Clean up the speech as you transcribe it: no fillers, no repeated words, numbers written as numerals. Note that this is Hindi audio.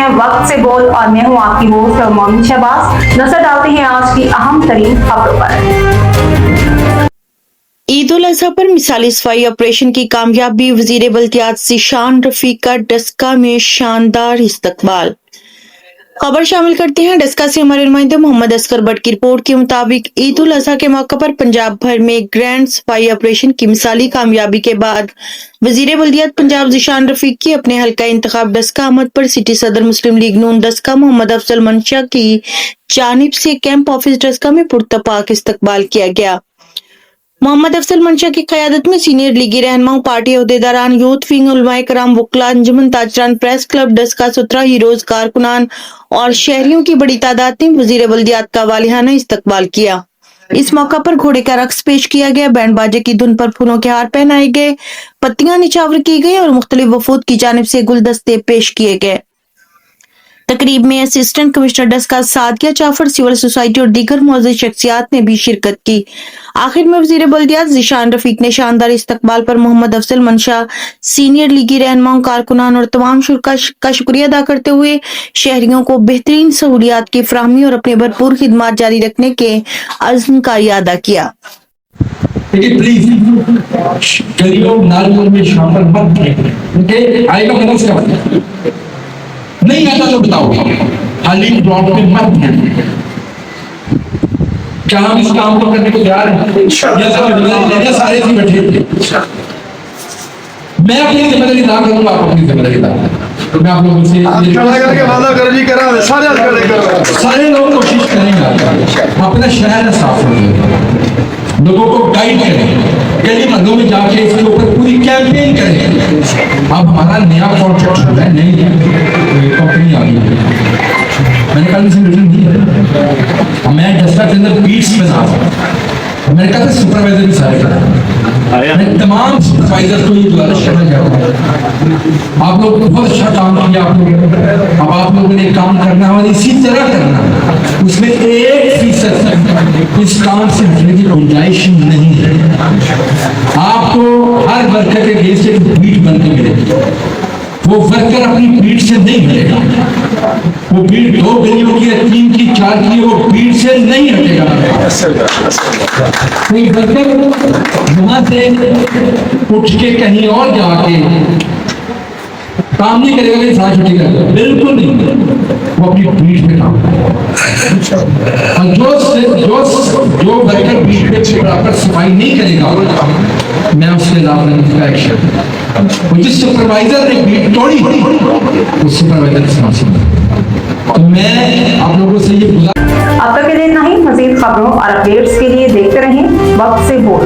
हैं वक्त से बोल और मैं हूं आपकी होस्ट मोमिन शहबाज। नजर डालते हैं आज की अहम तरीन खबरों पर। ईद उल अजहा पर मिसाली सफाई ऑपरेशन की कामयाबी, वजीर बल्दियात ज़ीशान रफीक का डस्का में शानदार इस्तकबाल। खबर शामिल करते हैं डस्का से हमारे नुमाइंदे मोहम्मद असगर बट की रिपोर्ट के मुताबिक ईद उल अजहा के मौके पर पंजाब भर में ग्रैंड सफाई ऑपरेशन की मिसाली कामयाबी के बाद वजीर बल्दियात पंजाब ज़ीशान रफीक की अपने हल्का इंतखाब डस्का अहमद पर सिटी सदर मुस्लिम लीग नून डस्का मोहम्मद अफजल मंशा की जानिब से कैंप ऑफिस डस्का में पुरतपाक इस्तकबाल किया गया। मोहम्मद अफजल मंशा की क़यादत में सीनियर लीगी रहनुमाओं, पार्टी अहदेदारान, यूथ विंग, उलमाए कराम, वुकला, अंजुमन ताजरान, प्रेस क्लब डस्का, 17 हीरोज, कारकुनान और शहरियों की बड़ी तादाद ने वजीर बल्दियात का वालिहाना इस्तकबाल किया। इस मौका पर घोड़े का रक्स पेश किया गया, बैंड बाजे की धुन पर फूलों के हार पहनाए गए, पत्तियां निछावर की गई और मुख्तलिफ वफूद की जानिब से गुलदस्ते पेश किए गए। तकरीब में assistant commissioner Daska Sadia Jafar, civil society और दीगर मौजूद शख्सियात ने भी शिरकत की। आखिर में वजीर बल्दियात ज़ीशान रफीक ने शानदार इस्तकबाल पर मोहम्मद अफजल मंशा, सीनियर लीगी रहनुमाओं, कारकुनान और तमाम शुरा का शुक्रिया अदा करते हुए शहरियों को बेहतरीन सहूलियात की फराहमी और अपने भरपूर खिदमत जारी रखने के अज़्म का यादा किया। प्लीज गलियों नालियों में शामिल मत करें, आएगा नहीं आता तो बताओ, खाली प्लॉट पे मत है। क्या हम इस काम को करने को तैयार हैं? सारे थी बैठे थे। मैं अपनी जिम्मेदारी अदा करूंगा, आप अपनी जिम्मेदारी अदा करें। तो मैं आप लोगों से सारे लोग कोशिश करेंगे अपना शहर साफ रखें, लोगों को गाइड करें, गली महलों में जाके इसके ऊपर पूरी कैंपेन करें। अब हमारा नया प्रोजेक्ट हो रहा है, नई कंपनी आ गई है, मैंने कल इसे रिटर्न दिया। मैं डस्का के अंदर बीट्स बना रहा हूँ, मैंने कहा था सुपरवाइजर भी सारे करा, मैं तमाम सुपरवाइजर को ये गुजारिश करना चाहता हूँ, आप लोगों ने बहुत अच्छा काम किया। आप लोग अब आप लोगों ने काम करना और इसी तरह करना, उसमें 1% इस काम से हटने की गुंजाइश नहीं है। आपको हर वर्कर के लिए से बीट बन के मिलेगी, वो वर्कर अपनी बीट से नहीं मिलेगा, वो बीट 2 गलियों की, 3 की, 4 की, वो बीट से नहीं हटेगा। कोई वर्कर वहां से उठ के कहीं और जाके काम नहीं करेगा कि साथ छुट्टी करेगा, बिल्कुल नहीं, वो अपनी बीट पे काम करेगा। और जो वर्कर बीट पे बराबर सफाई नहीं करेगा, मैं उसके खिलाफ एक्शन। जिस सुपरवाइजर ने बीट तोड़ी उस सुपरवाइजर से माफी। तो मैं आप लोगों से ये अब तक के लिए इतना ही। मजीद खबरों और अपडेट्स के लिए देखते रहें वक्त से बोल।